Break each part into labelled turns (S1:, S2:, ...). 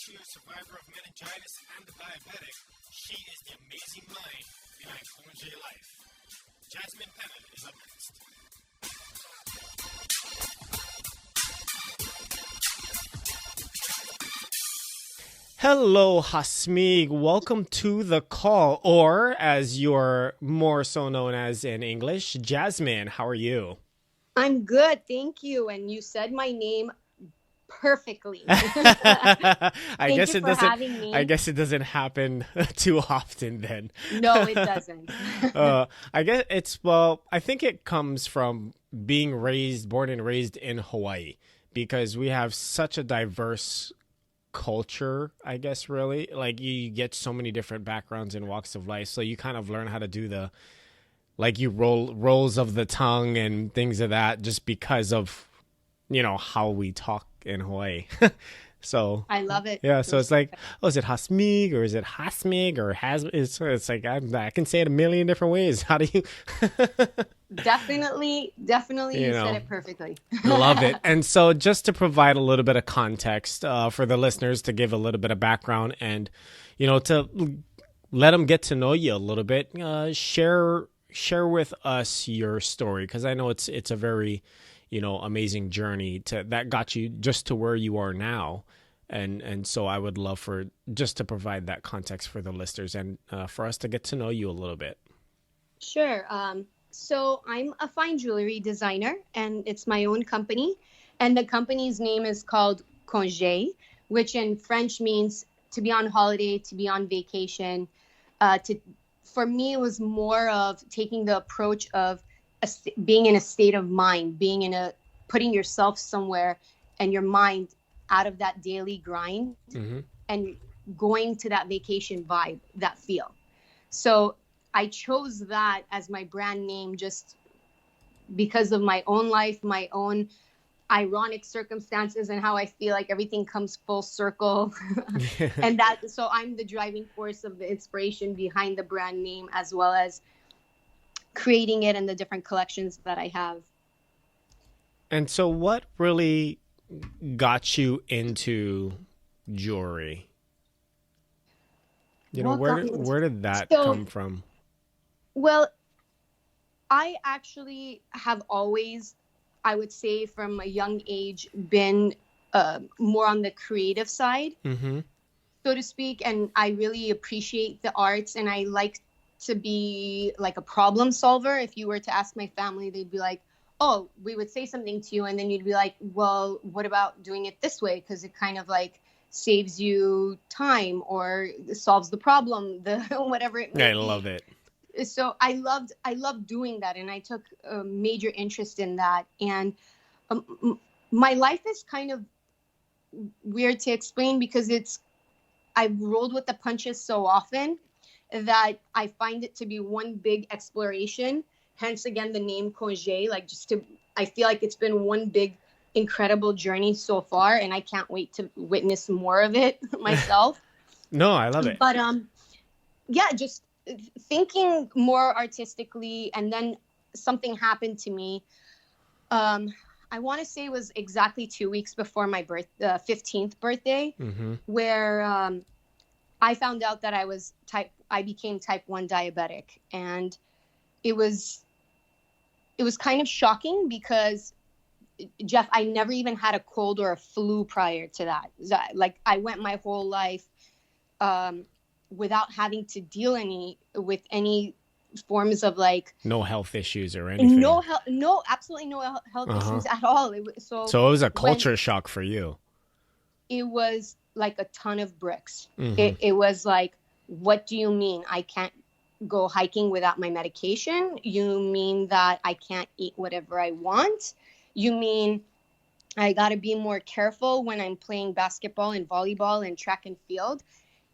S1: she a survivor of meningitis and the diabetic, she is the amazing mind behind Congés life. Jasmine Penna is up next. Hello, Hasmig. Welcome to the call, or as you're more so known as in English, Jasmine. How are you?
S2: I'm good, thank you. And you said my name perfectly.
S1: I
S2: Thank
S1: guess
S2: you
S1: it
S2: for
S1: doesn't.
S2: having
S1: I
S2: me.
S1: guess it doesn't happen too often then.
S2: No, it doesn't.
S1: I guess well. I think it comes from being born and raised in Hawaii, because we have such a diverse culture. I guess really, like you get so many different backgrounds and walks of life, so you kind of learn how to do the like you rolls of the tongue and things of that, just because of how we talk in Hawaii. So
S2: I love it.
S1: yeah,
S2: It
S1: so
S2: was
S1: it's like, oh, is it Hasmig or is it Hasmig or has? It's like I can say it a million different ways. How do you?
S2: definitely
S1: you
S2: you said
S1: know,
S2: it perfectly.
S1: Love it. And so, just to provide a little bit of context for the listeners, to give a little bit of background, and to let them get to know you a little bit, share with us your story, because I know it's a very amazing journey that got you just to where you are now. And so I would love for just to provide that context for the listeners, and for us to get to know you a little bit.
S2: Sure. So I'm a fine jewelry designer, and it's my own company. And the company's name is called Congé, which in French means to be on holiday, to be on vacation. To For me, it was more of taking the approach of being in a state of mind, putting yourself somewhere and your mind out of that daily grind,
S1: Mm-hmm.
S2: and going to that vacation vibe, that feel. So I chose that as my brand name just because of my own life, my own ironic circumstances, and how I feel like everything comes full circle. And so I'm the driving force of the inspiration behind the brand name, as well as creating it and the different collections that I have.
S1: And so, what really got you into jewelry?
S2: What got me
S1: Where did that
S2: so
S1: come from?
S2: well, I actually have always, I would say from a young age, been more on the creative side,
S1: Mm-hmm.
S2: so to speak. And I really appreciate the arts, and I like to be like a problem solver. If you were to ask my family, they'd be like, oh, we would say something to you, and then you'd be like, well, what about doing it this way? Because it kind of like saves you time or solves the problem, the whatever it may
S1: I love
S2: be.
S1: it.
S2: So I loved doing that, and I took a major interest in that. And my life is kind of weird to explain, because I've rolled with the punches so often that I find it to be one big exploration. Hence, again, the name Congé. I feel like it's been one big, incredible journey so far, and I can't wait to witness more of it myself.
S1: No, I love it.
S2: But yeah, just thinking more artistically, and then something happened to me. Um, I want to say it was exactly 2 weeks before my 15th birthday,
S1: Mm-hmm.
S2: where I found out that I became type 1 diabetic. And it was kind of shocking, because Jeff, I never even had a cold or a flu prior to that. Like, I went my whole life um, without having to deal with any forms of like
S1: No health issues or anything.
S2: absolutely no health
S1: Uh-huh.
S2: issues at all.
S1: So it was a
S2: When
S1: culture shock for you.
S2: it was like a ton of bricks.
S1: Mm-hmm.
S2: It was like, what do you mean I can't go hiking without my medication? You mean that I can't eat whatever I want? You mean I got to be more careful when I'm playing basketball and volleyball and track and field?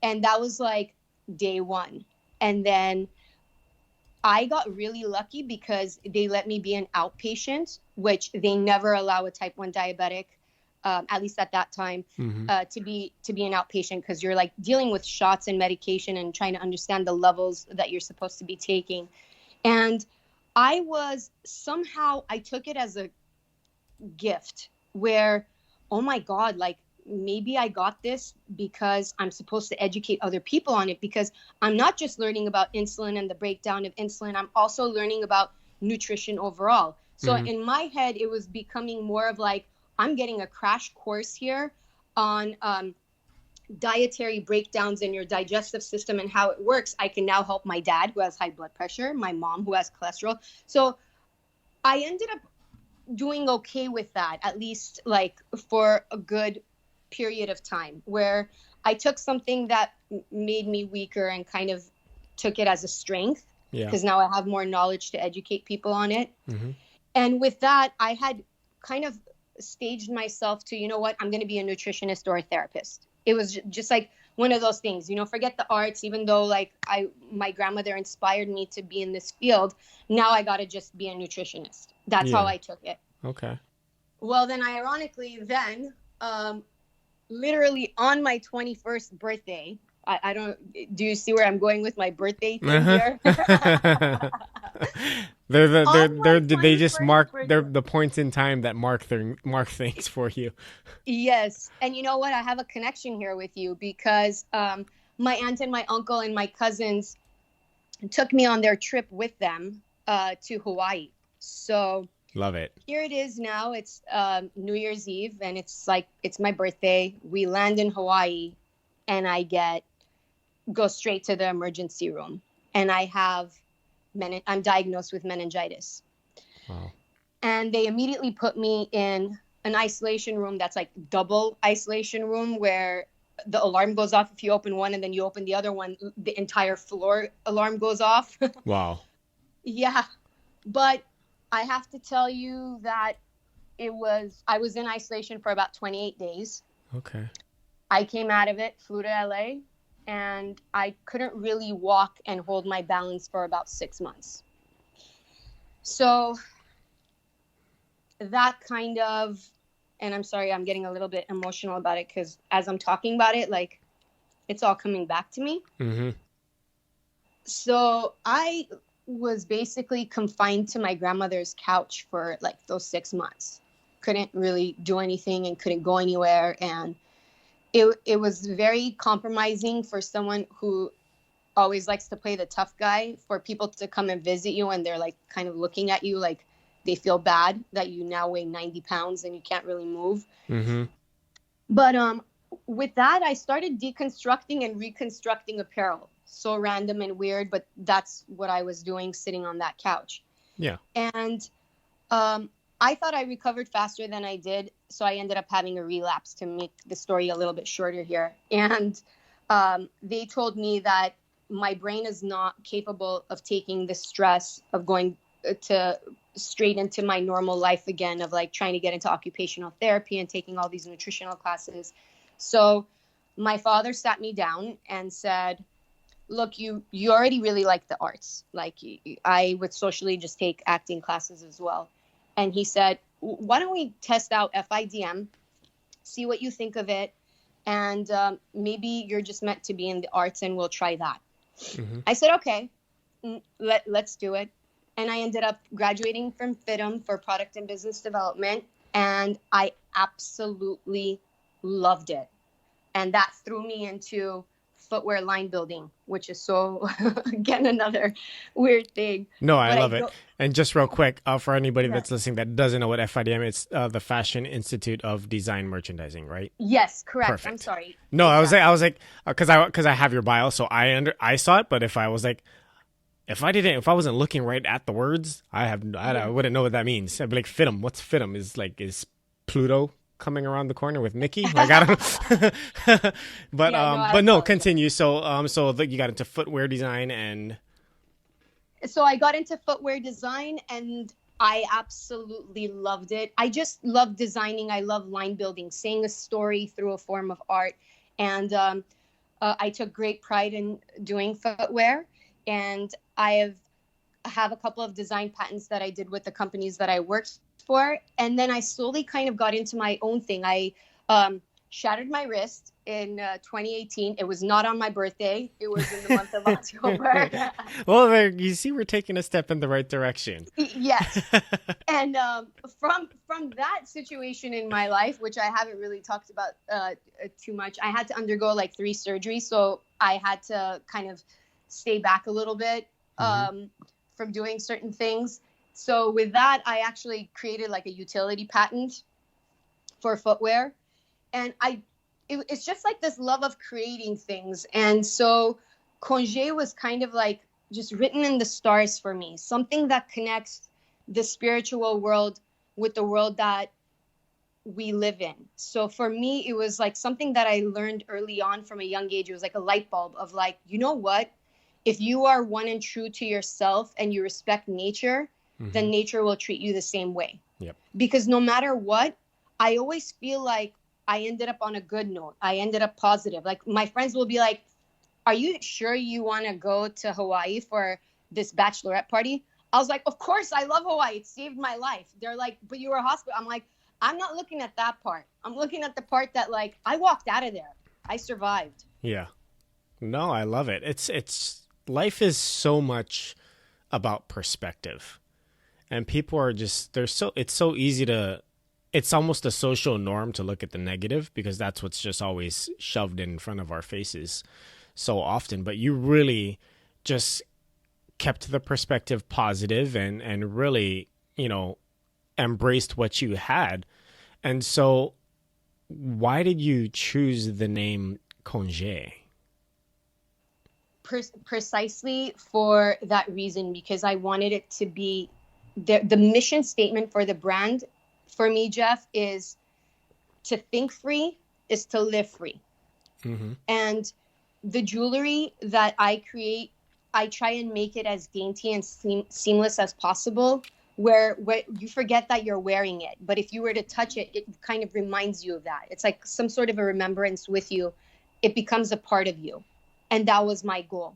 S2: And that was like day one. And then I got really lucky, because they let me be an outpatient, which they never allow a type 1 diabetic, at least at that time,
S1: Mm-hmm.
S2: to be an outpatient, because you're like dealing with shots and medication and trying to understand the levels that you're supposed to be taking. And I took it as a gift, where, oh my God, like maybe I got this because I'm supposed to educate other people on it, because I'm not just learning about insulin and the breakdown of insulin. I'm also learning about nutrition overall. So in my head, it was becoming more of like, I'm getting a crash course here on dietary breakdowns in your digestive system and how it works. I can now help my dad who has high blood pressure, my mom who has cholesterol. So I ended up doing okay with that, at least like for a good period of time, where I took something that made me weaker and kind of took it as a strength, because now I have more knowledge to educate people on it. And with that, I had kind of staged myself to, you know what, I'm going to be a nutritionist or a therapist. It was just like one of those things, you know, forget the arts, even though like my grandmother inspired me to be in this field. Now I got to just be a nutritionist. That's how I took it.
S1: Okay.
S2: Well, then ironically, literally on my 21st birthday, I don't, do you see where I'm going with my birthday thing here?
S1: They just mark the points in time that mark things for you.
S2: Yes. And you know what? I have a connection here with you because my aunt and my uncle and my cousins took me on their trip with them to Hawaii. So
S1: love it.
S2: Here it is now. It's New Year's Eve, and it's my birthday. We land in Hawaii, and I go straight to the emergency room, and I'm diagnosed with meningitis.
S1: Wow.
S2: And they immediately put me in an isolation room that's like double isolation room, where the alarm goes off if you open one, and then you open the other one, the entire floor alarm goes off.
S1: Wow.
S2: Yeah. But I have to tell you that I was in isolation for about 28 days.
S1: Okay.
S2: I came out of it, flew to LA, and I couldn't really walk and hold my balance for about 6 months. So that kind of, and I'm sorry, I'm getting a little bit emotional about it, because as I'm talking about it, like, it's all coming back to me. So I was basically confined to my grandmother's couch for like those 6 months. Couldn't really do anything and couldn't go anywhere. And it was very compromising for someone who always likes to play the tough guy, for people to come and visit you and they're like kind of looking at you like they feel bad that you now weigh 90 pounds and you can't really move. But with that, I started deconstructing and reconstructing apparel. So random and weird, but that's what I was doing, sitting on that couch.
S1: Yeah.
S2: And I thought I recovered faster than I did, so I ended up having a relapse, to make the story a little bit shorter here. And they told me that my brain is not capable of taking the stress of going to straight into my normal life again, of like trying to get into occupational therapy and taking all these nutritional classes. So my father sat me down and said, look, you already really like the arts. Like, I would socially just take acting classes as well. And he said, why don't we test out FIDM, see what you think of it, and maybe you're just meant to be in the arts and we'll try that. I said, okay, let's do it. And I ended up graduating from FITM for product and business development, and I absolutely loved it. And that threw me into footwear line building, which is so, again, another weird thing.
S1: No, I love it. And just real quick, for anybody that's listening that doesn't know what FIDM is, the Fashion Institute of Design Merchandising, right?
S2: Yes, correct.
S1: Perfect.
S2: I'm sorry.
S1: No, exactly. I was like, because I have your bio, so I saw it. But if I was like, if I wasn't looking right at the words, I wouldn't know what that means. I'd be like, FITM. What's FITM? Is Pluto coming around the corner with Mickey? Like, I don't. But no, continue. So you got into footwear design, and
S2: so I got into footwear design, and I absolutely loved it. I just love designing. I love line building, saying a story through a form of art, and I took great pride in doing footwear. And I have a couple of design patents that I did with the companies that I worked for. And then I slowly kind of got into my own thing. I shattered my wrist in 2018. It was not on my birthday. It was in the month of October.
S1: Well, there, you see, we're taking a step in the right direction.
S2: Yes. And from that situation in my life, which I haven't really talked about too much, I had to undergo like 3 surgeries. So I had to kind of stay back a little bit from doing certain things. So with that, I actually created like a utility patent for footwear. And it's just like this love of creating things. And so Congé was kind of like just written in the stars for me, something that connects the spiritual world with the world that we live in. So for me, it was like something that I learned early on from a young age. It was like a light bulb of like, you know what? If you are one and true to yourself and you respect nature, then nature will treat you the same way.
S1: Yep.
S2: Because no matter what, I always feel like I ended up on a good note. I ended up positive. Like my friends will be like, are you sure you want to go to Hawaii for this bachelorette party? I was like, of course, I love Hawaii. It saved my life. They're like, but you were a hospital. I'm like, I'm not looking at that part. I'm looking at the part that like I walked out of there. I survived.
S1: Yeah. No, I love it. It's life is so much about perspective. And people are just, it's so easy to, it's almost a social norm to look at the negative because that's what's just always shoved in front of our faces so often. But you really just kept the perspective positive and really, embraced what you had. And so why did you choose the name Congé?
S2: Precisely for that reason, because I wanted it to be the mission statement for the brand. For me, Jeff, is to think free is to live free. And the jewelry that I create, I try and make it as dainty and seamless as possible, where you forget that you're wearing it. But if you were to touch it, it kind of reminds you of that. It's like some sort of a remembrance with you. It becomes a part of you. And that was my goal.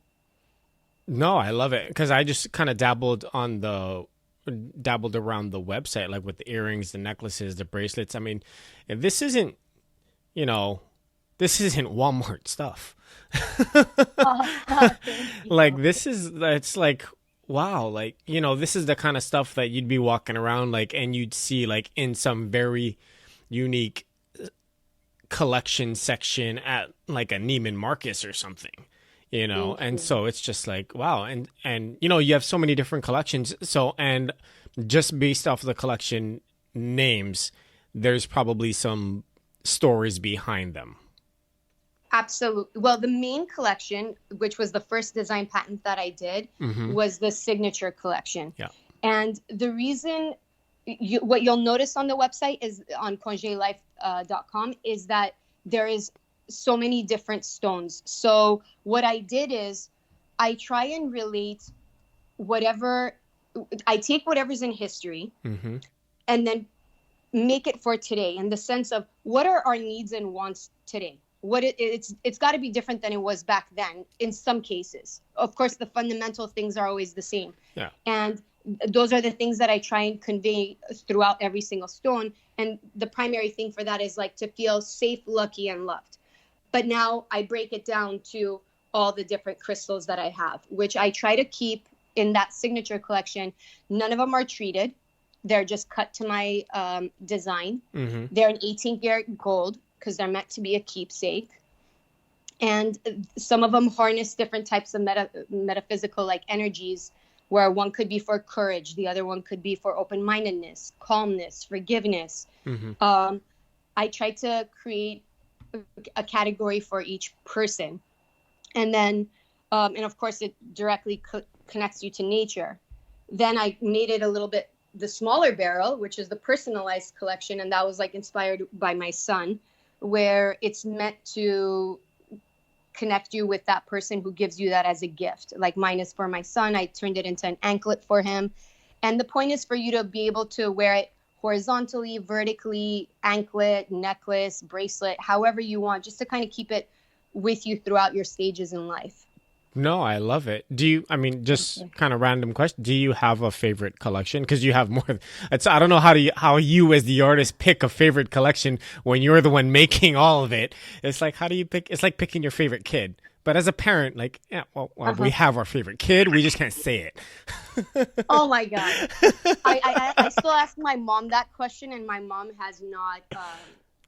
S2: No,
S1: I love it because I just kind of dabbled around the website, like with the earrings, the necklaces, the bracelets. I mean, this isn't Walmart stuff. Like it's like, wow, like, this is the kind of stuff that you'd be walking around like, and you'd see like in some very unique collection section at like a Neiman Marcus or something, and so it's just like, wow. And you have so many different collections. So, and just based off the collection names, there's probably some stories behind them.
S2: Absolutely. Well, the main collection, which was the first design patent that I did, was the signature collection.
S1: Yeah.
S2: And the reason what you'll notice on the website is on congelife.com is that there is so many different stones. So what I did is I try and relate I take whatever's in history and then make it for today in the sense of what are our needs and wants today? It's got to be different than it was back then in some cases. Of course, the fundamental things are always the same.
S1: Yeah.
S2: And those are the things that I try and convey throughout every single stone. And the primary thing for that is like to feel safe, lucky, and loved. But now I break it down to all the different crystals that I have, which I try to keep in that signature collection. None of them are treated. They're just cut to my design. They're an 18 karat gold because they're meant to be a keepsake. And some of them harness different types of metaphysical like energies, where one could be for courage, the other one could be for open-mindedness, calmness, forgiveness. I try to create a category for each person. And then, and of course, it directly connects you to nature. Then I made it a little bit the smaller barrel, which is the personalized collection. And that was like inspired by my son, where it's meant to connect you with that person who gives you that as a gift. Like mine is for my son. I turned it into an anklet for him. And the point is for you to be able to wear it horizontally, vertically, anklet, necklace, bracelet, however you want, just to kind of keep it with you throughout your stages in life.
S1: No, I love it. Do you, I mean, just kind of random question. Do you have a favorite collection? Because you have more. It's, I don't know how you as the artist pick a favorite collection when you're the one making all of it. It's like, how do you pick? It's like picking your favorite kid. But as a parent, like, yeah, well, we have our favorite kid. We just can't say it.
S2: Oh my God. I still ask my mom that question, and my mom has not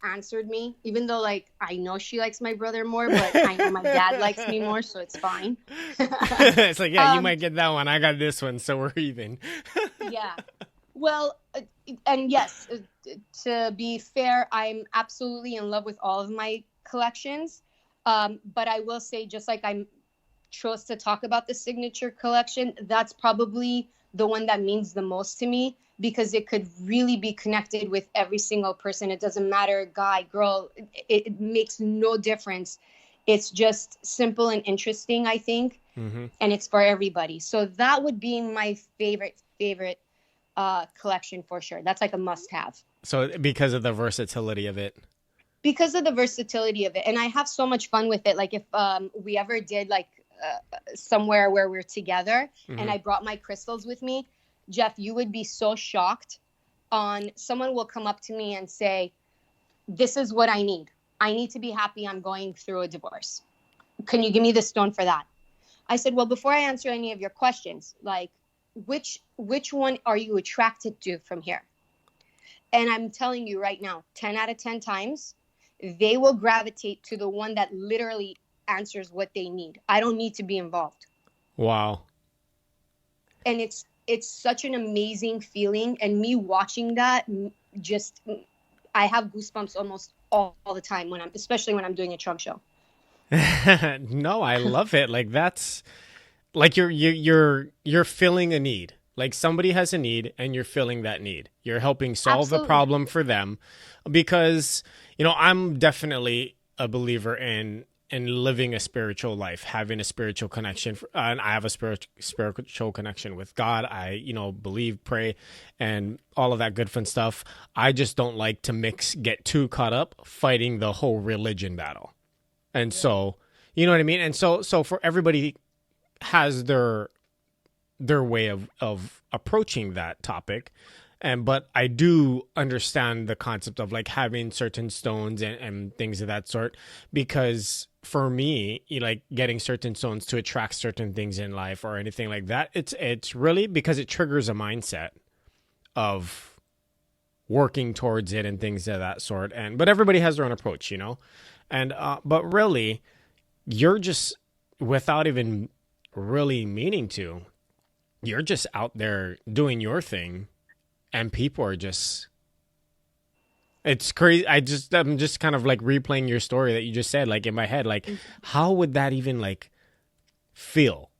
S2: answered me, even though like I know she likes my brother more, but I know my dad likes me more, so it's fine.
S1: It's like, yeah, you might get that one. I got this one, so we're even.
S2: Yeah. Well, and yes, to be fair, I'm absolutely in love with all of my collections. But I will say, just like I chose to talk about the signature collection, that's probably the one that means the most to me, because it could really be connected with every single person. It doesn't matter, guy, girl, it makes no difference. It's just simple and interesting, I think, and it's for everybody. So that would be my favorite collection for sure. That's like a must-have.
S1: So because of the versatility of it.
S2: Because of the versatility of it. And I have so much fun with it. Like if we ever did like somewhere where we're together and I brought my crystals with me, Jeff, you would be so shocked. Someone will come up to me and say, this is what I need. I need to be happy. I'm going through a divorce. Can you give me the stone for that? I said, well, before I answer any of your questions, like which one are you attracted to from here? And I'm telling you right now, 10 out of 10 times, they will gravitate to the one that literally answers what they need. I don't need to be involved.
S1: Wow.
S2: And it's such an amazing feeling. And me watching that, just, I have goosebumps almost all the time especially when I'm doing a trunk show.
S1: No, I love it. Like that's like you're filling a need. Like somebody has a need and you're filling that need. You're helping solve the problem for them, because, you know, I'm definitely a believer in living a spiritual life, having a spiritual connection. And I have a spiritual connection with God. I, you know, believe, pray, and all of that good fun stuff. I just don't like to get too caught up fighting the whole religion battle. And so, you know what I mean? And so for everybody has their way of approaching that topic. But I do understand the concept of like having certain stones and things of that sort, because for me, like getting certain stones to attract certain things in life or anything like that, it's really because it triggers a mindset of working towards it and things of that sort. But everybody has their own approach, you know? But really, you're just, without even really meaning to, you're just out there doing your thing, and people are just, it's crazy. I'm just kind of like replaying your story that you just said, like in my head, like how would that even like feel?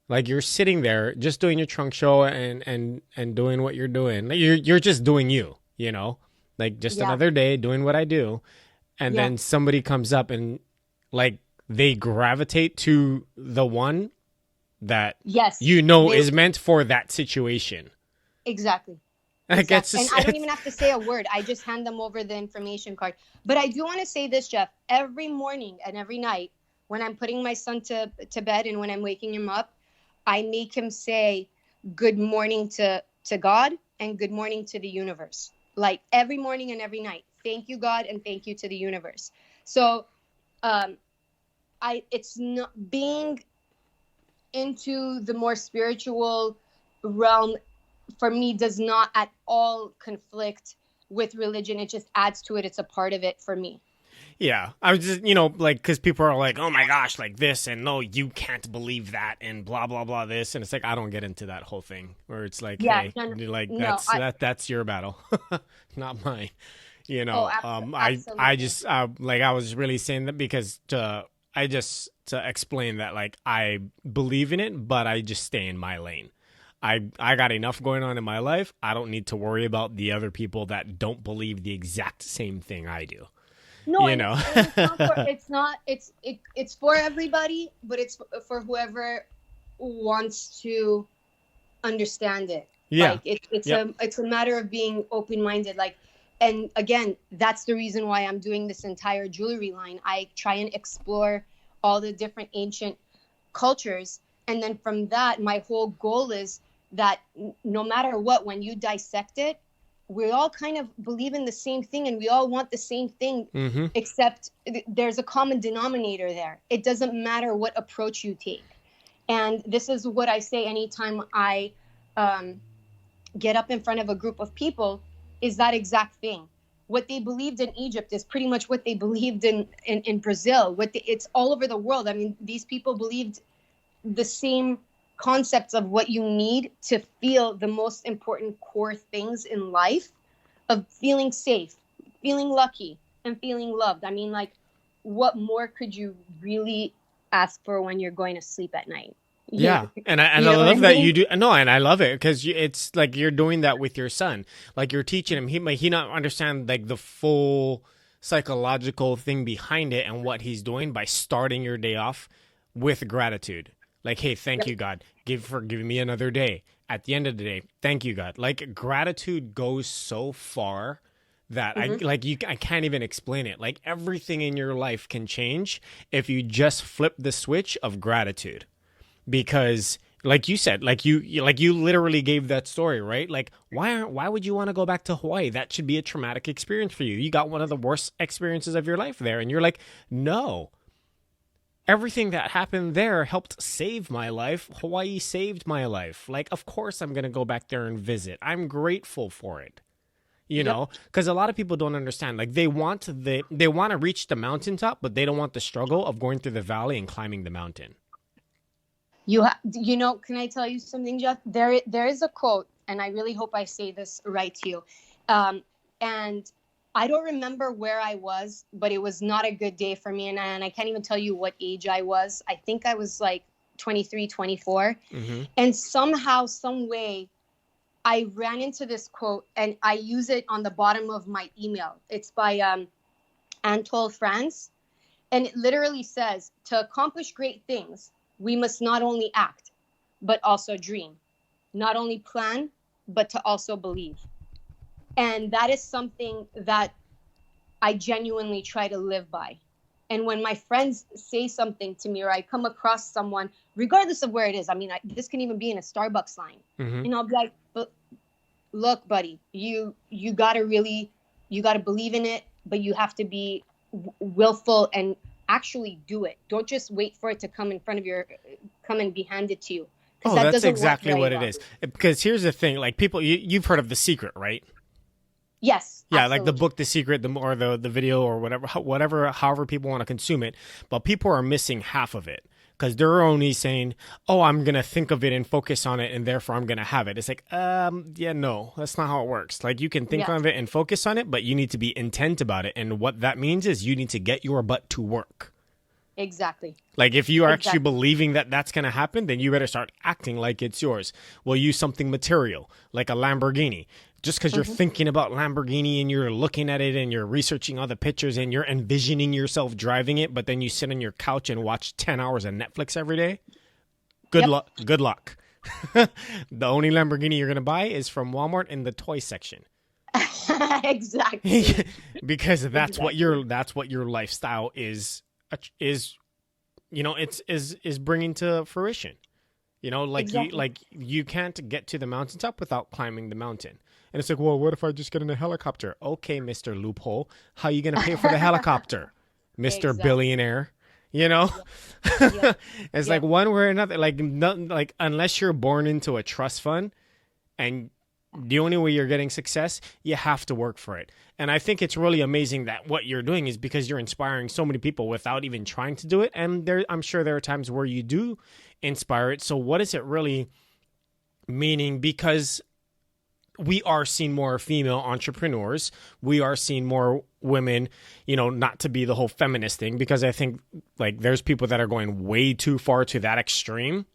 S1: Like you're sitting there just doing your trunk show and doing what you're doing. Like you're just doing you know, like just another day doing what I do. And then somebody comes up and like they gravitate to the one that you know is meant for that situation.
S2: Exactly.
S1: And
S2: and I don't even have to say a word. I just hand them over the information card. But I do want to say this, Jeff. Every morning and every night when I'm putting my son to bed and when I'm waking him up, I make him say good morning to God and good morning to the universe. Like every morning and every night. Thank you, God, and thank you to the universe. So it's not being into the more spiritual realm for me does not at all conflict with religion. It just adds to it. It's a part of it for me.
S1: Yeah. I was just, you know, like, because people are like, oh my gosh, like this, and no, you can't believe that, and blah, blah, blah, this. And it's like, I don't get into that whole thing where it's like, hey, like, that's your battle, not mine. You know, I just, like, I was really saying that because to explain that, like, I believe in it, but I just stay in my lane. I got enough going on in my life. I don't need to worry about the other people that don't believe the exact same thing I do.
S2: No,
S1: you know,
S2: it's for everybody, but it's for whoever wants to understand it.
S1: Yeah.
S2: Like it's a matter of being open-minded. Like, and again, that's the reason why I'm doing this entire jewelry line. I try and explore all the different ancient cultures. And then from that, my whole goal is that no matter what, when you dissect it, we all kind of believe in the same thing and we all want the same thing, except there's a common denominator there. It doesn't matter what approach you take. And this is what I say anytime I get up in front of a group of people, is that exact thing. What they believed in Egypt is pretty much what they believed in Brazil. It's all over the world. I mean, these people believed the same concepts of what you need to feel the most important core things in life, of feeling safe, feeling lucky, and feeling loved. I mean, like, what more could you really ask for when you're going to sleep at night?
S1: Yeah. And I love that you do. No, and I love it because it's like you're doing that with your son. Like, you're teaching him. He might not understand like the full psychological thing behind it and what he's doing by starting your day off with gratitude. Like, hey, thank you, God, for giving me another day. At the end of the day, thank you, God. Like, gratitude goes so far that I can't even explain it. Like, everything in your life can change if you just flip the switch of gratitude. Because, like you said, like you literally gave that story, right? Like, why would you want to go back to Hawaii? That should be a traumatic experience for you. You got one of the worst experiences of your life there, and you're like, no. Everything that happened there helped save my life. Hawaii saved my life. Like, of course I'm going to go back there and visit. I'm grateful for it. You know, because a lot of people don't understand. Like, they want to reach the mountaintop, but they don't want the struggle of going through the valley and climbing the mountain.
S2: You know, can I tell you something, Jeff? There is a quote, and I really hope I say this right to you. And I don't remember where I was, but it was not a good day for me. And I can't even tell you what age I was. I think I was like 23, 24. And somehow, some way, I ran into this quote, and I use it on the bottom of my email. It's by Anatole France. And it literally says, to accomplish great things, we must not only act, but also dream. Not only plan, but to also believe. And that is something that I genuinely try to live by. And when my friends say something to me, or I come across someone, regardless of where it is, I mean, this can even be in a Starbucks line. And I'll be like, but look, buddy, you got to believe in it, but you have to be willful and actually do it. Don't just wait for it to come and be handed to you.
S1: Oh, that's exactly what it is. Because here's the thing, like, people, you've heard of The Secret, right?
S2: Yes.
S1: Yeah,
S2: absolutely.
S1: like the book, The Secret, or the video, or whatever, however people want to consume it. But people are missing half of it because they're only saying, "Oh, I'm gonna think of it and focus on it, and therefore I'm gonna have it." It's like, yeah, no, that's not how it works. Like, you can think of it and focus on it, but you need to be intent about it. And what that means is you need to get your butt to work.
S2: Exactly.
S1: Like, if you are actually believing that that's going to happen, then you better start acting like it's yours. We'll use something material, like a Lamborghini. Just because you're thinking about Lamborghini and you're looking at it and you're researching all the pictures and you're envisioning yourself driving it, but then you sit on your couch and watch 10 hours of Netflix every day, good luck. Good luck. The only Lamborghini you're going to buy is from Walmart in the toy section.
S2: Exactly.
S1: Because that's what your lifestyle is, you know, is bringing to fruition. You know, like, you can't get to the mountaintop without climbing the mountain. And it's like, well, what if I just get in a helicopter? Okay, Mr. Loophole, how are you going to pay for the helicopter, Mr. Billionaire? You know, it's like one way or another. Like, like, unless you're born into a trust fund, and the only way you're getting success, you have to work for it. And I think it's really amazing that what you're doing is because you're inspiring so many people without even trying to do it. And I'm sure there are times where you do inspire it. So what is it really meaning? Because we are seeing more female entrepreneurs. We are seeing more women, you know, not to be the whole feminist thing, because I think, like, there's people that are going way too far to that extreme.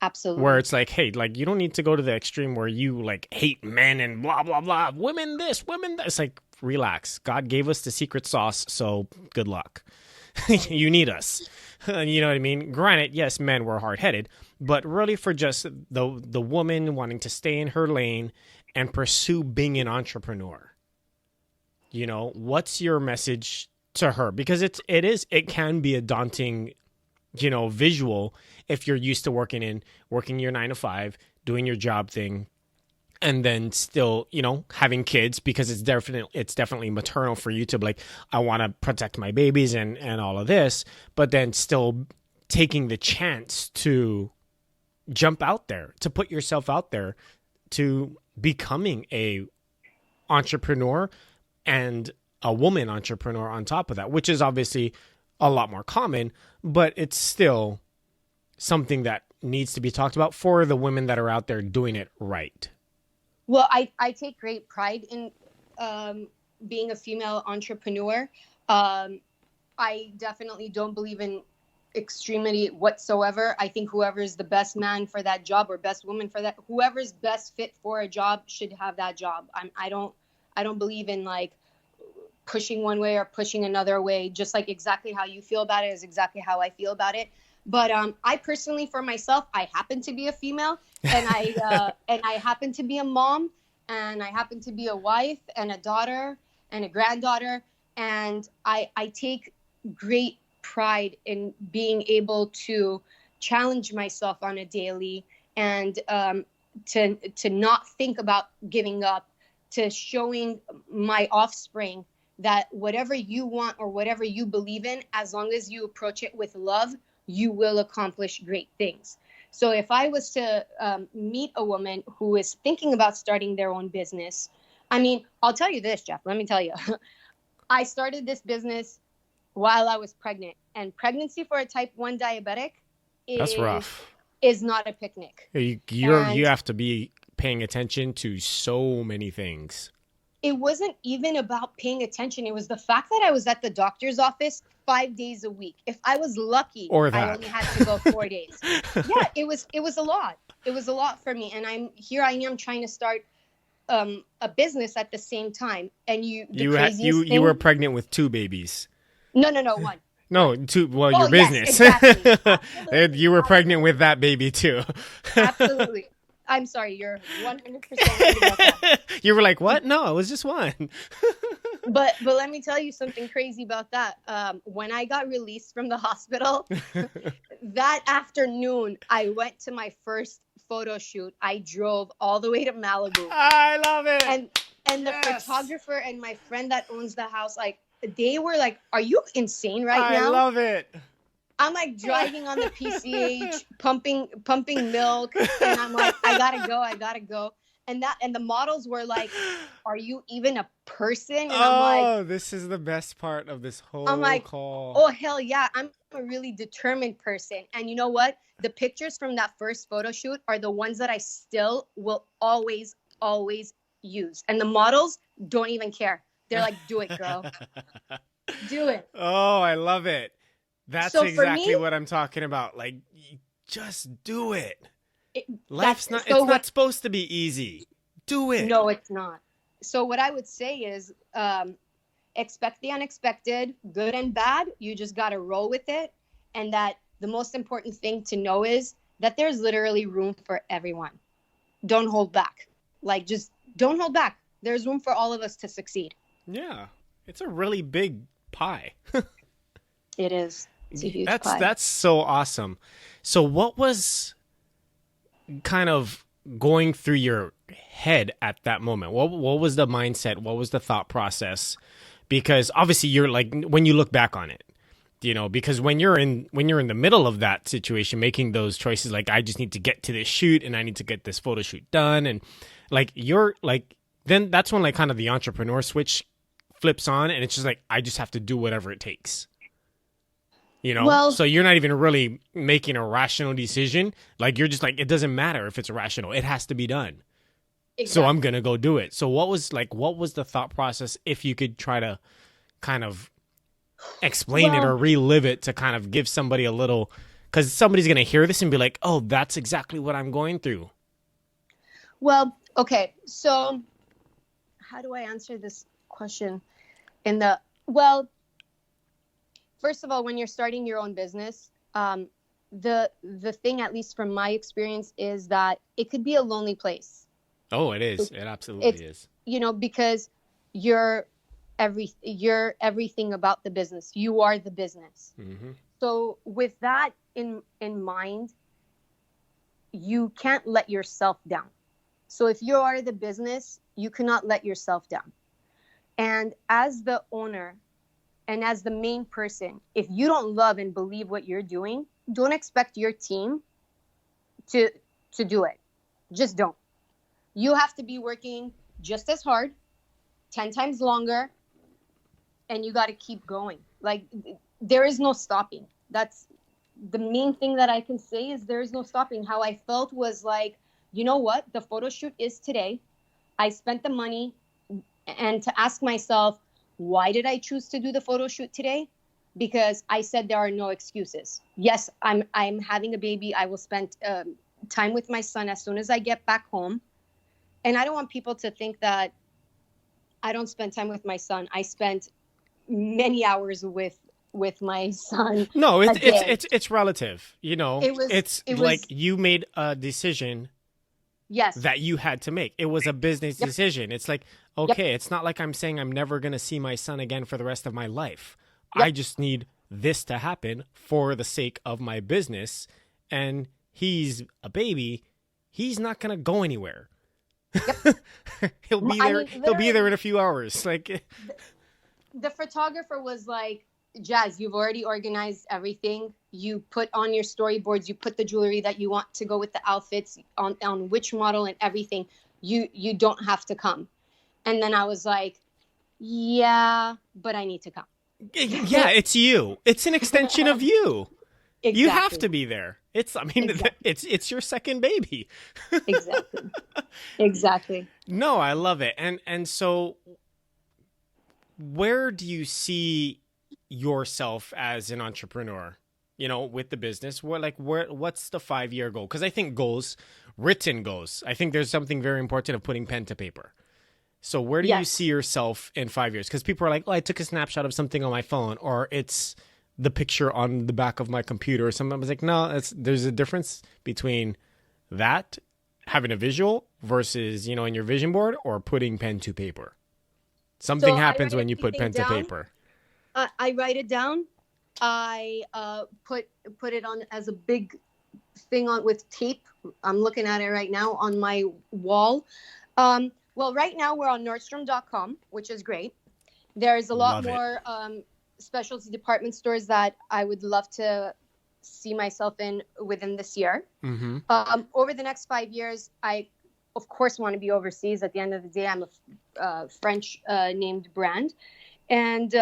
S2: Absolutely.
S1: Where it's like, hey, like, you don't need to go to the extreme where you, like, hate men and blah, blah, blah. Women this, women that. It's like, relax. God gave us the secret sauce, so good luck. You need us. You know what I mean? Granted, yes, men were hard-headed, but really for just the woman wanting to stay in her lane and pursue being an entrepreneur. You know, what's your message to her? Because it can be a daunting visual if you're used to working your 9 to 5, doing your job thing, and then still, having kids, because it's definitely maternal for you to be like, I want to protect my babies and all of this, but then still taking the chance to jump out there, to put yourself out there, to becoming a entrepreneur and a woman entrepreneur on top of that, which is obviously a lot more common, but it's still something that needs to be talked about for the women that are out there doing it right.
S2: Well, I take great pride in being a female entrepreneur. I definitely don't believe in extremity whatsoever. I think whoever's the best man for that job or best woman for that, whoever's best fit for a job should have that job. I don't believe in like pushing one way or pushing another way. Just like exactly how you feel about it is exactly how I feel about it. But I personally, for myself, I happen to be a female, and I happen to be a mom, and I happen to be a wife and a daughter and a granddaughter, and I take great pride in being able to challenge myself on a daily, and to not think about giving up, to showing my offspring that whatever you want or whatever you believe in, as long as you approach it with love, you will accomplish great things. So if I was to meet a woman who is thinking about starting their own business, I mean, I'll tell you this, Jeff, let me tell you. I started this business while I was pregnant, and pregnancy for a type 1 diabetic
S1: That's rough.
S2: Is not a picnic.
S1: You have to be paying attention to so many things.
S2: It wasn't even about paying attention. It was the fact that I was at the doctor's office 5 days a week. If I was lucky, I only had to go 4 days. Yeah, it was a lot. It was a lot for me. And I am trying to start a business at the same time. And you
S1: were pregnant with 2 babies.
S2: No, one.
S1: No, 2. Well, your business.
S2: Yes, exactly.
S1: And you were pregnant with that baby too.
S2: Absolutely. I'm sorry, you're 100% right about that.
S1: You were like, what? No, it was just one.
S2: But let me tell you something crazy about that. When I got released from the hospital, that afternoon, I went to my first photo shoot. I drove all the way to Malibu.
S1: I love it.
S2: And the photographer and my friend that owns the house, like, they were like, are you insane now?
S1: I love it.
S2: I'm like driving on the PCH, pumping milk, and I'm like, I gotta go. And the models were like, are you even a person? And I'm like,
S1: this is the best part of this whole call.
S2: Oh, hell yeah. I'm a really determined person. And you know what? The pictures from that first photo shoot are the ones that I still will always, always use. And the models don't even care. They're like, do it, girl. Do it.
S1: Oh, I love it. That's exactly what I'm talking about. Like, just do it. It's not supposed to be easy. Do it.
S2: No, it's not. So what I would say is expect the unexpected, good and bad. You just got to roll with it. And that the most important thing to know is that there's literally room for everyone. Don't hold back. Like, just don't hold back. There's room for all of us to succeed.
S1: Yeah. It's a really big pie.
S2: It is. It's a huge pie.
S1: That's so awesome. So what was kind of going through your head at that moment? What was the mindset? What was the thought process? Because obviously you're like, when you look back on it, because when you're in the middle of that situation, making those choices, like, I just need to get to this shoot and I need to get this photo shoot done. And like, you're like, then that's when like kind of the entrepreneur switch flips on, and it's just like, I just have to do whatever it takes. Well, so you're not even really making a rational decision. Like, you're just like, it doesn't matter if it's irrational. It has to be done. Exactly. So I'm going to go do it. So what was the thought process, if you could try to kind of explain it or relive it to kind of give somebody a little, because somebody's going to hear this and be like, oh, that's exactly what I'm going through.
S2: Well, okay. So how do I answer this question? First of all, when you're starting your own business, the thing, at least from my experience, is that it could be a lonely place.
S1: Oh, it is. It absolutely is.
S2: Because you're everything about the business. You are the business. Mm-hmm. So with that in mind, you can't let yourself down. So if you are the business, you cannot let yourself down. And as the owner and as the main person, if you don't love and believe what you're doing, don't expect your team to do it. Just don't. You have to be working just as hard, 10 times longer, and you got to keep going. Like, there is no stopping. That's the main thing that I can say, is there is no stopping. How I felt was like, you know what? The photo shoot is today. I spent the money, and to ask myself, why did I choose to do the photo shoot today? Because I said there are no excuses. Yes, I'm having a baby. I will spend time with my son as soon as I get back home. And I don't want people to think that I don't spend time with my son. I spent many hours with my son.
S1: No, it's relative. You know, it's
S2: it
S1: like
S2: was,
S1: you made a decision
S2: yes,
S1: that you had to make. It was a business decision. It's like, okay, it's not like I'm saying I'm never going to see my son again for the rest of my life. I just need this to happen for the sake of my business. And he's a baby. He's not going to go anywhere. He'll be there. He'll be there in a few hours. Like,
S2: the photographer was like, Jazz, you've already organized everything. You put on your storyboards, you put the jewelry that you want to go with the outfits on which model and everything. You don't have to come. And then I was like, yeah, but I need to come.
S1: Yeah, it's you. It's an extension of you.
S2: Exactly.
S1: You have to be there. It's your second baby.
S2: Exactly.
S1: No, I love it. And so where do you see yourself as an entrepreneur, you know, with the business? What's the 5-year goal? Because I think written goals, I think there's something very important of putting pen to paper. So where do you see yourself in 5 years? Because people are like, oh, I took a snapshot of something on my phone, or it's the picture on the back of my computer or something. I was like, no, there's a difference between that, having a visual, versus, you know, in your vision board, or putting pen to paper. Something happens when you put pen to paper.
S2: I write it down. I put it on as a big thing on with tape. I'm looking at it right now on my wall. Well, right now we're on Nordstrom.com, which is great. There's a lot more specialty department stores that I would love to see myself in within this year.
S1: Mm-hmm.
S2: Over the next 5 years, I, of course, want to be overseas. At the end of the day, I'm a French named brand. And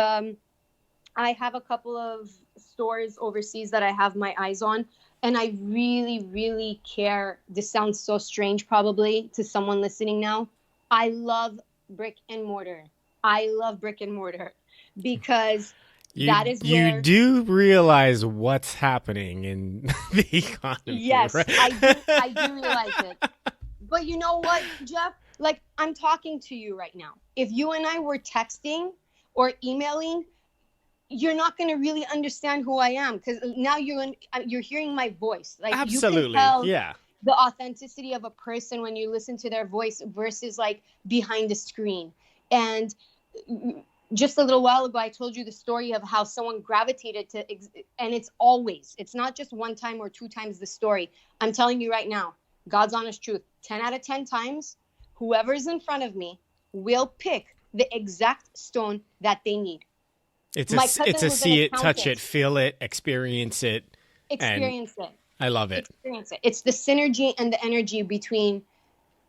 S2: I have a couple of stores overseas that I have my eyes on. And I really, really care. This sounds so strange probably to someone listening now. I love brick and mortar. I love brick and mortar because that is where...
S1: You do realize what's happening in the economy.
S2: Yes,
S1: right?
S2: I do realize it. But you know what, Jeff? Like, I'm talking to you right now. If you and I were texting or emailing, you're not going to really understand who I am, because now you're hearing my voice. Like,
S1: absolutely,
S2: you can tell
S1: yeah,
S2: the authenticity of a person when you listen to their voice versus like behind the screen. And just a little while ago, I told you the story of how someone gravitated to, and it's not just one time or 2 times the story. I'm telling you right now, God's honest truth, 10 out of 10 times, whoever's in front of me will pick the exact stone that they need.
S1: It's a see it, touch it, feel it, experience it.
S2: Experience it.
S1: I love it.
S2: Experience it. It's the synergy and the energy between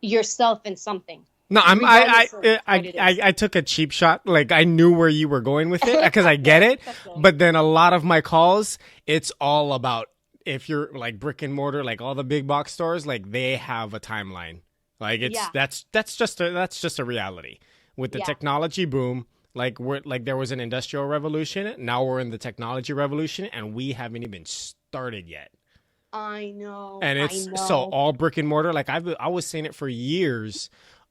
S2: yourself and something.
S1: No, I took a cheap shot. Like, I knew where you were going with it because I get it. But then a lot of my calls, it's all about, if you're like brick and mortar, like all the big box stores, like they have a timeline. Like that's just a reality. With the technology boom, there was an industrial revolution. Now we're in the technology revolution, and we haven't even started yet.
S2: I know.
S1: And it's so all brick and mortar. Like I was saying it for years.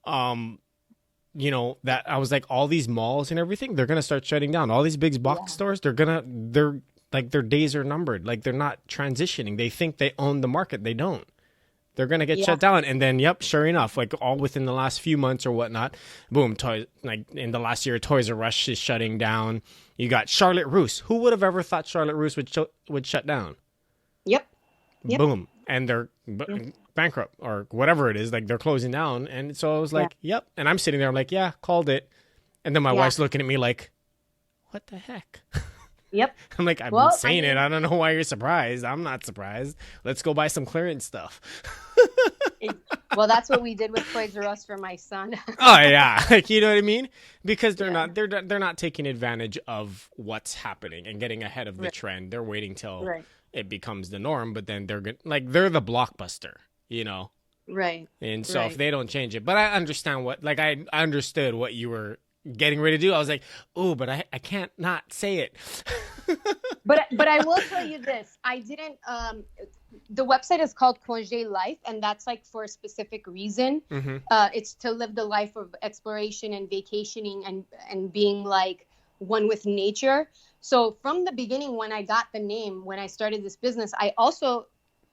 S1: You know, that I was like, all these malls and everything, they're gonna start shutting down. All these big box stores, they're like, their days are numbered. Like, they're not transitioning. They think they own the market. They don't. They're going to get shut down. And then, yep, sure enough, like all within the last few months or whatnot, boom, like in the last year, Toys R Us is shutting down. You got Charlotte Russe. Who would have ever thought Charlotte Russe would shut down?
S2: Yep.
S1: Boom. And they're bankrupt or whatever it is. Like they're closing down. And so I was like, yep. And I'm sitting there, I'm like, yeah, called it. And then my wife's looking at me like, what the heck?
S2: Yep.
S1: I'm like, I've been saying it. I don't know why you're surprised. I'm not surprised. Let's go buy some clearance stuff.
S2: Well, that's what we did with Toys R Us for my son.
S1: Oh yeah, like you know what I mean? Because they're not taking advantage of what's happening and getting ahead of the trend. They're waiting till it becomes the norm, but then they're they're the blockbuster, you know?
S2: Right.
S1: And so if they don't change it, but I understand I understood what you were getting ready to do. I was like, oh, but I can't not say it.
S2: but I will tell you this. I didn't the website is called Congés Life, and that's like for a specific reason.
S1: Mm-hmm.
S2: It's to live the life of exploration and vacationing and being like one with nature. So from the beginning, when I got the name, when I started this business, I also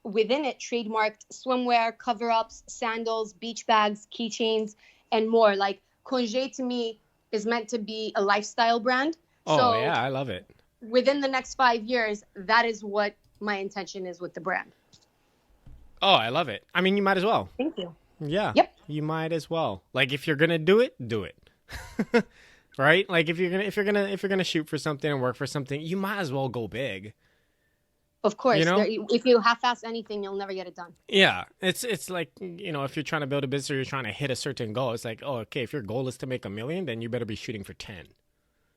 S2: within it trademarked swimwear, cover-ups, sandals, beach bags, keychains, and more. Like Congé to me is meant to be a lifestyle brand.
S1: Oh,
S2: so
S1: yeah, I love it.
S2: Within the next 5 years, that is what my intention is with the brand.
S1: Oh, I love it. I mean, you might as well.
S2: Thank you.
S1: Yeah.
S2: Yep.
S1: You might as well. Like if you're gonna do it, do it. Right? Like if you're gonna shoot for something and work for something, you might as well go big.
S2: Of course.
S1: You know?
S2: If you half-ass anything, you'll never get it done.
S1: Yeah. It's like, you know, if you're trying to build a business or you're trying to hit a certain goal, it's like, oh, okay, if your goal is to make $1 million, then you better be shooting for 10.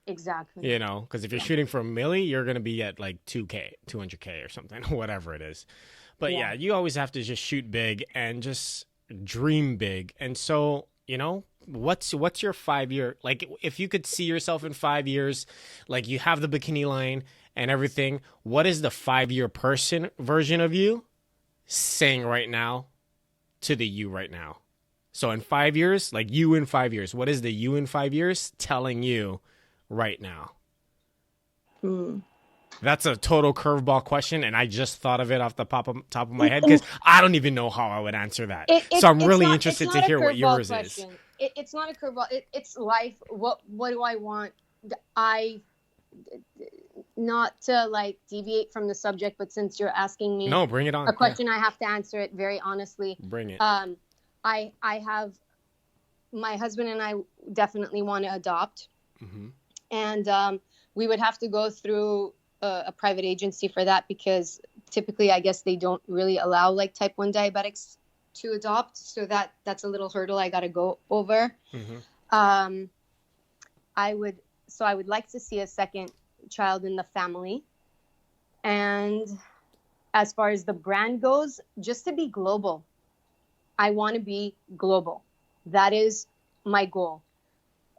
S2: Exactly.
S1: You know, because if you're shooting for $1 million, you're gonna be at like 200K or something, whatever it is. But yeah, you always have to just shoot big and just dream big. And so, you know, what's your 5-year, like if you could see yourself in 5 years, like you have the bikini line and everything, what is the 5-year version of you saying right now to the you right now? So in 5 years, like you in 5 years, what is the you in 5 years telling you right now? That's a total curveball question, and I just thought of it off the top of my head because I don't even know how I would answer that. So I'm really interested to hear what yours is.
S2: It's not a curveball. It's life. What do I want? Not to like deviate from the subject, but since you're asking me,
S1: no, bring it on.
S2: A question, I have to answer it very honestly.
S1: Bring it.
S2: I have my husband and I definitely want to adopt, and we would have to go through a private agency for that because typically, I guess they don't really allow like type 1 diabetics to adopt. So that's a little hurdle I got to go over. I would like to see a second child in the family. And as far as the brand goes, just to be global. I want to be global. That is my goal.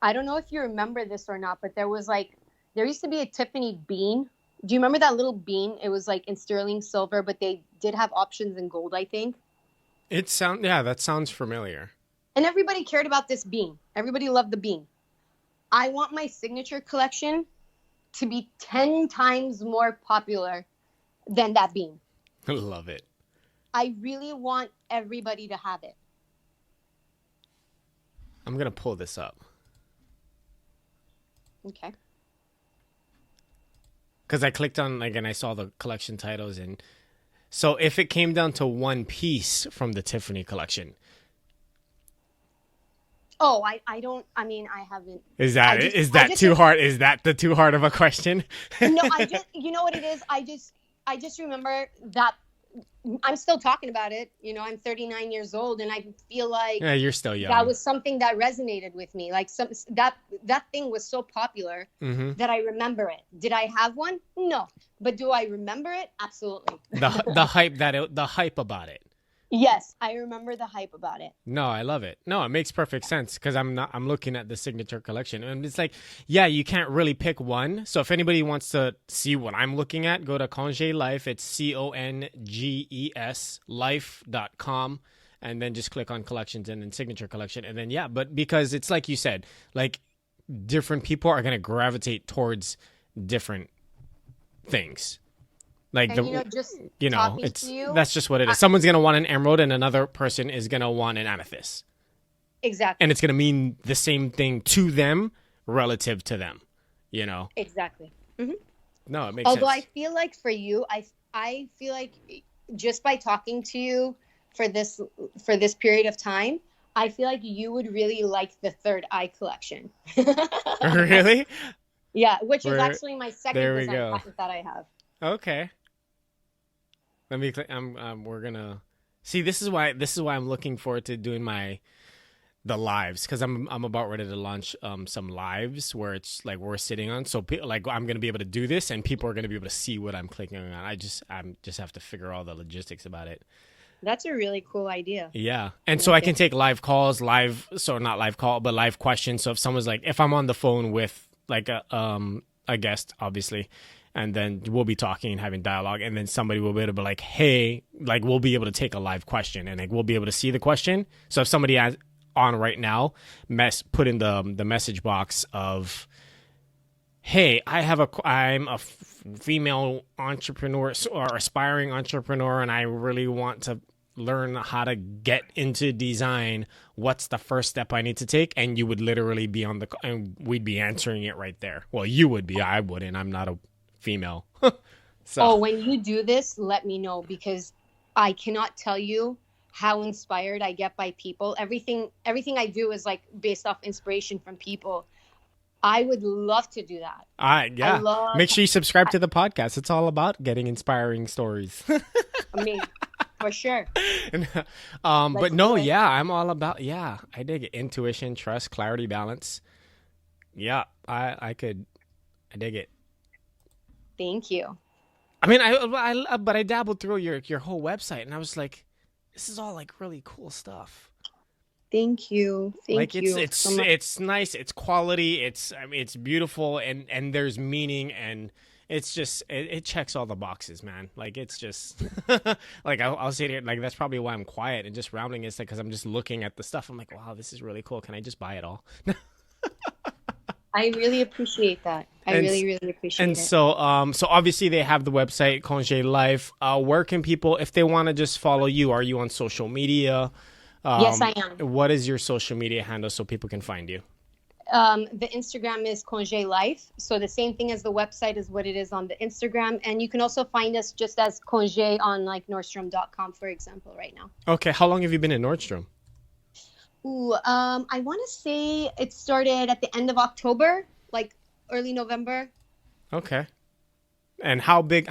S2: I don't know if you remember this or not, but there used to be a Tiffany bean. Do you remember that little bean? It was like in sterling silver, but they did have options in gold, I think.
S1: That sounds familiar.
S2: And everybody cared about this bean. Everybody loved the bean. I want my signature collection to be 10 times more popular than that bean.
S1: I love it.
S2: I really want everybody to have it.
S1: I'm going to pull this up.
S2: Okay.
S1: Because I clicked on, like, and I saw the collection titles. And so if it came down to one piece from the Tiffany collection.
S2: Oh, I haven't.
S1: Is that too hard? Is that the too hard of a question?
S2: No, you know what it is? I just remember that I'm still talking about it. You know, I'm 39 years old and I feel like
S1: you're still young.
S2: That was something that resonated with me. Like that thing was so popular that I remember it. Did I have one? No. But do I remember it? Absolutely.
S1: The hype about it.
S2: Yes, I remember the hype about it.
S1: No, I love it. No, it makes perfect sense because I'm looking at the signature collection and it's like, yeah, you can't really pick one. So if anybody wants to see what I'm looking at, go to Congés Life. It's CONGES life.com and then just click on collections and then signature collection. And then, but because it's like you said, like different people are going to gravitate towards different things. Like
S2: And just talking to
S1: it's
S2: you,
S1: that's just what it is. Someone's gonna want an emerald, and another person is gonna want an amethyst, and
S2: exactly,
S1: it's gonna mean the same thing to them relative to them.
S2: exactly. Hmm.
S1: No, it makes
S2: Although I
S1: sense.
S2: feel like for you, I feel like just by talking to you for this period of time, I feel like you would really like the third eye collection.
S1: Really?
S2: Yeah, which is
S1: We're
S2: actually my second
S1: there. We
S2: design
S1: go.
S2: patent that I have.
S1: Okay. Let me. We're gonna see. This is why I'm looking forward to doing the lives, because I'm about ready to launch some lives where it's like we're sitting on, so like I'm gonna be able to do this and people are gonna be able to see what I'm clicking on. I'm just have to figure all the logistics about it.
S2: That's a really cool idea.
S1: Yeah, and
S2: I
S1: so I
S2: like
S1: can
S2: it.
S1: take live calls, so not live call, but live questions. So if someone's like, if I'm on the phone with like a guest, obviously, and then we'll be talking and having dialogue, and then somebody will be able to be like, hey, like we'll be able to take a live question, and like we'll be able to see the question. So if somebody has on right now, put in the message box of, hey, I'm a female entrepreneur or aspiring entrepreneur, and I really want to learn how to get into design. What's the first step I need to take? And you would literally be and we'd be answering it right there. Well, you would be. I wouldn't. I'm not a female. So
S2: Oh, when you do this, let me know, because I cannot tell you how inspired I get by people. Everything I do is like based off inspiration from people. I would love to do that. I
S1: yeah.
S2: love,
S1: Make sure you subscribe to the podcast. It's all about getting inspiring stories.
S2: I mean, for sure.
S1: But
S2: Let's
S1: no,
S2: do it.
S1: yeah, I'm all about, yeah, I dig it. Intuition, trust, clarity, balance. Yeah, I dig it.
S2: Thank you.
S1: I mean, but I dabbled through your whole website, and I was like, this is all like really cool stuff.
S2: Thank you.
S1: Like
S2: Thank you so much.
S1: it's nice, it's quality, I mean, it's beautiful, and there's meaning, and it's just it checks all the boxes, man. Like it's just like I'll say it, like that's probably why I'm quiet and just rounding is like because I'm just looking at the stuff. I'm like, wow, this is really cool. Can I just buy it all?
S2: I really appreciate that. I
S1: And
S2: really, really appreciate
S1: and
S2: it.
S1: so obviously they have the website Congé Life. Where can people, if they want to just follow you, are you on social media?
S2: Yes, I am.
S1: What is your social media handle so people can find you?
S2: The Instagram is Congé Life. So the same thing as the website is what it is on the Instagram. And you can also find us just as Congé on like Nordstrom.com, for example, right now.
S1: Okay, how long have you been in Nordstrom?
S2: Ooh, I want to say it started at the end of October, like early November.
S1: Okay. And how big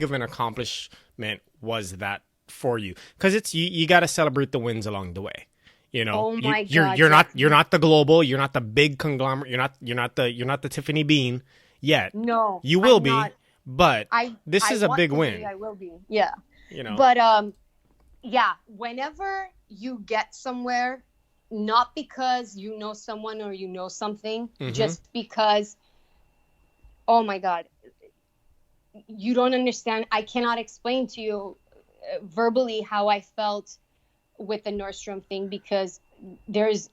S1: of an accomplishment was that for you? Because it's you got to celebrate the wins along the way.
S2: Oh my God,
S1: You're not the global, you're not the big conglomerate, you're not the Tiffany Bean yet.
S2: No,
S1: You will
S2: I'm
S1: be,
S2: not.
S1: but
S2: I
S1: this
S2: I
S1: is a
S2: want
S1: big
S2: to be.
S1: win.
S2: I will be. Yeah.
S1: You know.
S2: But yeah. Whenever you get somewhere, not because you know someone or you know something, just because. Oh my God, you don't understand. I cannot explain to you verbally how I felt with the Nordstrom thing, because there's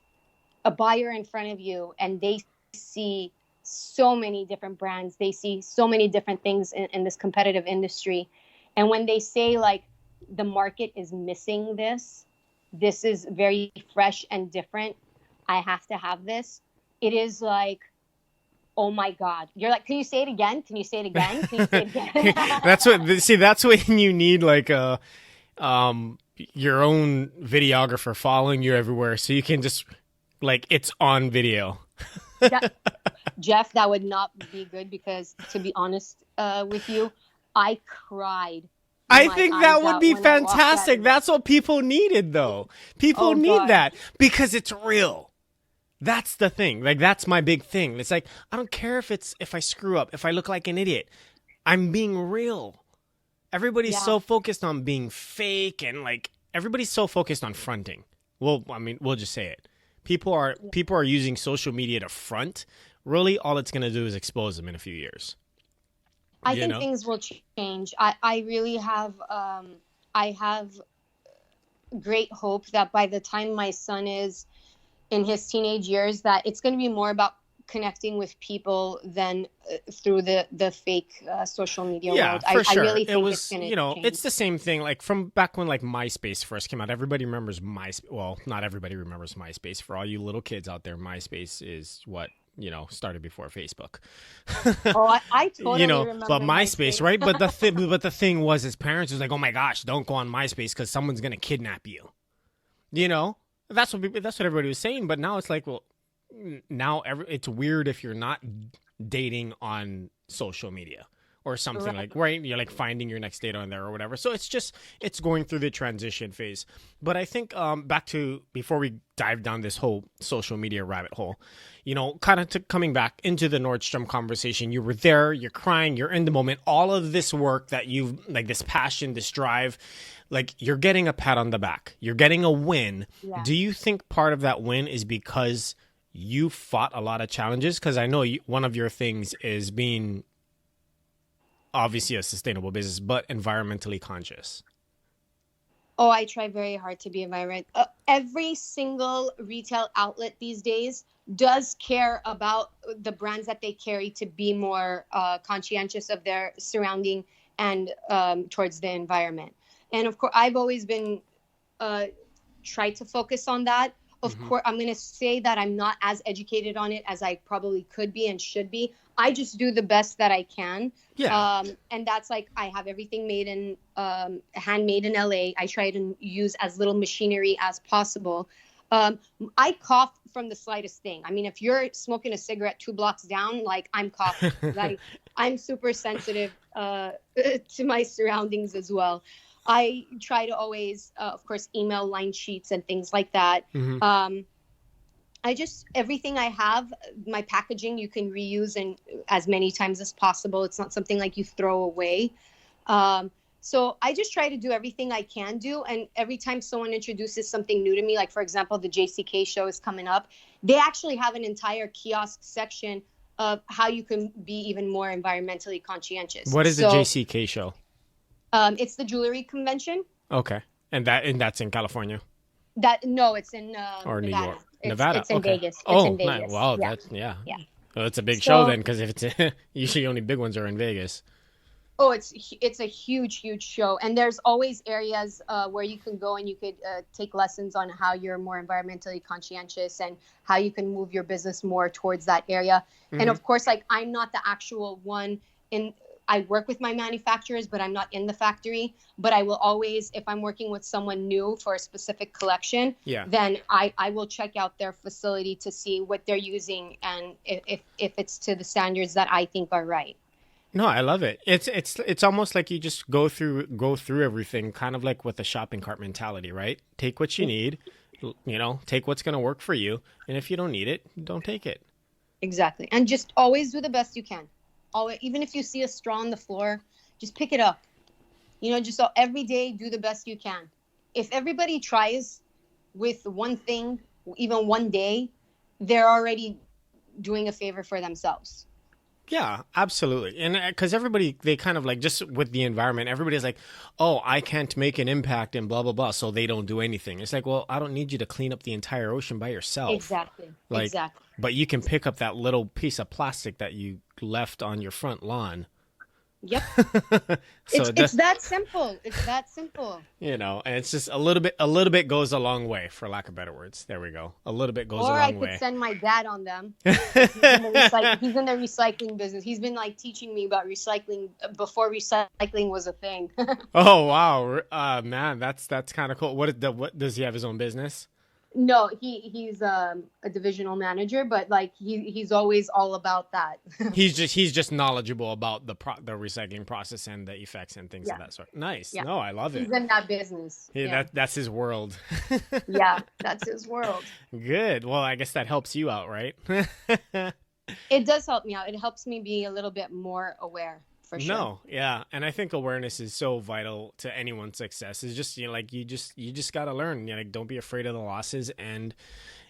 S2: a buyer in front of you and they see so many different brands. They see so many different things in this competitive industry. And when they say like the market is missing this is very fresh and different, I have to have this. It is like, oh my God. You're like, can you say it again? Can you say it again? Can you say it again?
S1: That's when you need like your own videographer following you everywhere so you can just like it's on video.
S2: Jeff, that would not be good, because to be honest with you, I cried.
S1: I
S2: My
S1: think
S2: eyes
S1: that would
S2: out
S1: be
S2: when I walked out
S1: fantastic.
S2: of
S1: That's what people needed though. People
S2: Oh
S1: need
S2: God.
S1: that because it's real. That's the thing. Like that's my big thing. It's like I don't care if I screw up, if I look like an idiot. I'm being real. Everybody's
S2: Yeah.
S1: so focused on being fake and like everybody's so focused on fronting. Well, I mean, we'll just say it. People are using social media to front. Really, all it's going to do is expose them in a few years.
S2: I
S1: You
S2: think
S1: know?
S2: things will change. I really have I have great hope that by the time my son is in his teenage years, that it's going to be more about connecting with people than through the fake social media
S1: Yeah,
S2: world.
S1: for
S2: I
S1: sure.
S2: really
S1: It
S2: think it's
S1: was,
S2: going to
S1: you know,
S2: change.
S1: it's the same thing like from back when like MySpace first came out. Everybody remembers MySpace. Well, not everybody remembers MySpace. For all you little kids out there, MySpace is what, you know, started before Facebook.
S2: Oh, I
S1: You
S2: totally
S1: know, but
S2: remember
S1: MySpace,
S2: MySpace.
S1: right? But the thing was, his parents was like, "Oh my gosh, don't go on MySpace because someone's gonna kidnap you." You know, that's what everybody was saying. But now it's like, well, now it's weird if you're not dating on social media or something
S2: Right.
S1: like, right, you're like finding your next date on there or whatever. So it's going through the transition phase. But I think back to before we dive down this whole social media rabbit hole, you know, kind of coming back into the Nordstrom conversation. You were there, you're crying, you're in the moment, all of this work that you've like, this passion, this drive, like you're getting a pat on the back, you're getting a win.
S2: Yeah.
S1: Do you think part of that win is because you fought a lot of challenges? Because I know one of your things is being obviously a sustainable business, but environmentally conscious.
S2: Oh, I try very hard to be environment. Every single retail outlet these days does care about the brands that they carry to be more conscientious of their surrounding and towards the environment. And of course, I've always been tried to focus on that. Of course, I'm going to say that I'm not as educated on it as I probably could be and should be. I just do the best that I can.
S1: Yeah.
S2: And that's like, I have everything made in, handmade in LA. I try to use as little machinery as possible. I cough from the slightest thing. I mean, if you're smoking a cigarette 2 blocks down, like I'm coughing. Like I'm super sensitive to my surroundings as well. I try to always, of course, email line sheets and things like that. Everything I have, my packaging, you can reuse and as many times as possible. It's not something like you throw away. So I just try to do everything I can do. And every time someone introduces something new to me, like for example, the JCK show is coming up, they actually have an entire kiosk section of how you can be even more environmentally conscientious.
S1: What is the JCK show?
S2: It's the jewelry convention.
S1: Okay. And that's in California?
S2: No, it's in
S1: or
S2: Nevada.
S1: New York? Nevada.
S2: It's in
S1: Okay.
S2: Vegas. It's
S1: Oh,
S2: in Vegas.
S1: nice. Wow.
S2: Yeah.
S1: That's, yeah.
S2: Yeah.
S1: Well, it's a big
S2: So-
S1: show then, because if it's usually only big ones are in Vegas.
S2: Oh, it's a huge show, and there's always areas where you can go and you could take lessons on how you're more environmentally conscientious and how you can move your business more towards that area. And of course, like I'm not the actual one I work with my manufacturers, but I'm not in the factory. But I will always, if I'm working with someone new for a specific collection, then I will check out their facility to see what they're using and if it's to the standards that I think are right.
S1: No, I love it. It's almost like you just go through everything, kind of like with a shopping cart mentality, right? Take what you need, take what's going to work for you, and if you don't need it, don't take it.
S2: Exactly, and just always do the best you can. Always, even if you see a straw on the floor, just pick it up. Just every day do the best you can. If everybody tries with one thing, even one day, they're already doing a favor for themselves.
S1: Yeah, absolutely. And because everybody, they kind of like, just with the environment, everybody's like, oh, I can't make an impact and blah, blah, blah. So they don't do anything. It's like, well, I don't need you to clean up the entire ocean by yourself.
S2: Exactly. Exactly.
S1: But you can pick up that little piece of plastic that you left on your front lawn.
S2: Yep. It's that simple. It's that simple.
S1: And it's just a little bit goes a long way, for lack of better words. There we go. A little bit goes a long way. Or I
S2: could send my dad on them. He's in the recycling business. He's been like teaching me about recycling before recycling was a thing.
S1: Oh, wow. Man, that's kind of cool. What does he have his own business?
S2: No, he's a divisional manager, but like he's always all about that.
S1: he's just knowledgeable about the recycling process and the effects and things of that sort. Nice. Yeah. No, I love it.
S2: He's in that business.
S1: That's his world.
S2: Yeah, that's his world.
S1: Good. Well, I guess that helps you out, right?
S2: It does help me out. It helps me be a little bit more aware. For sure.
S1: No, yeah, and I think awareness is so vital to anyone's success. It's just you just gotta learn. Don't be afraid of the losses, and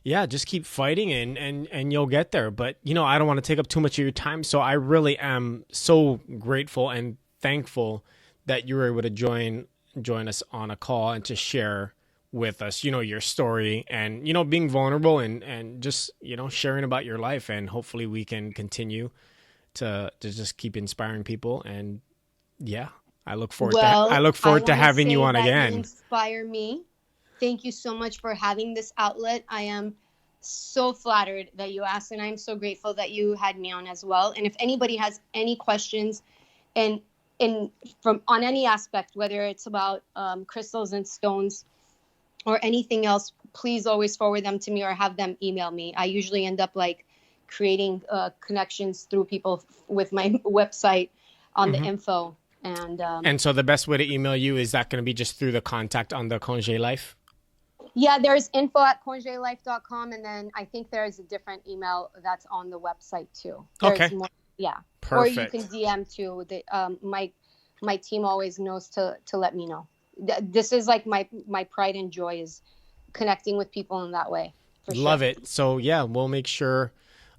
S1: just keep fighting, and you'll get there. But I don't want to take up too much of your time, so I really am so grateful and thankful that you were able to join us on a call and to share with us, your story and, being vulnerable and just, sharing about your life. And hopefully we can continue to just keep inspiring people. And yeah, I look forward to having you on again.
S2: You inspire me. Thank you so much for having this outlet. I am so flattered that you asked, and I'm so grateful that you had me on as well. And if anybody has any questions and from on any aspect, whether it's about crystals and stones or anything else, please always forward them to me or have them email me. I usually end up like creating connections through people with my website on the info.
S1: And so the best way to email you, is that going to be just through the contact on the Congé Life?
S2: Yeah, there's info@congélife.com, and then I think there's a different email that's on the website too.
S1: Okay.
S2: Yeah.
S1: Perfect.
S2: Or you can DM too. My team always knows to let me know. This is like my pride and joy is connecting with people in that way.
S1: Love it. So yeah, we'll make sure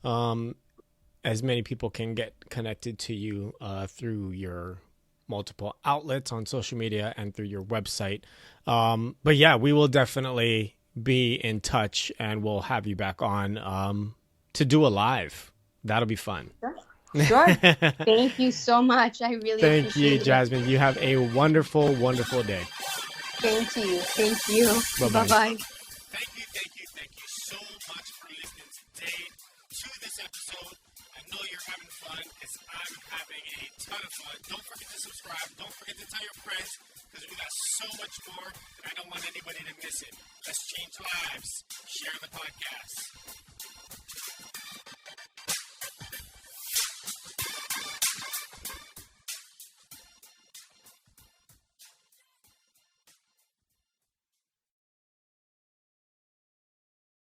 S1: as many people can get connected to you through your multiple outlets on social media and through your website. But yeah, we will definitely be in touch, and we'll have you back on to do a live. That'll be fun.
S2: Sure. Thank you so much. I really
S1: Thank you, Jasmine. You have a wonderful, wonderful day.
S2: Thank you. Thank you.
S1: Bye-bye.
S2: Bye-bye.
S1: Thank you so much for listening today to this episode. I know you're having fun because I'm having a ton of fun. Don't forget to subscribe. Don't forget to tell your friends because we got so much more and I don't want anybody to miss it. Let's change lives. Share the podcast.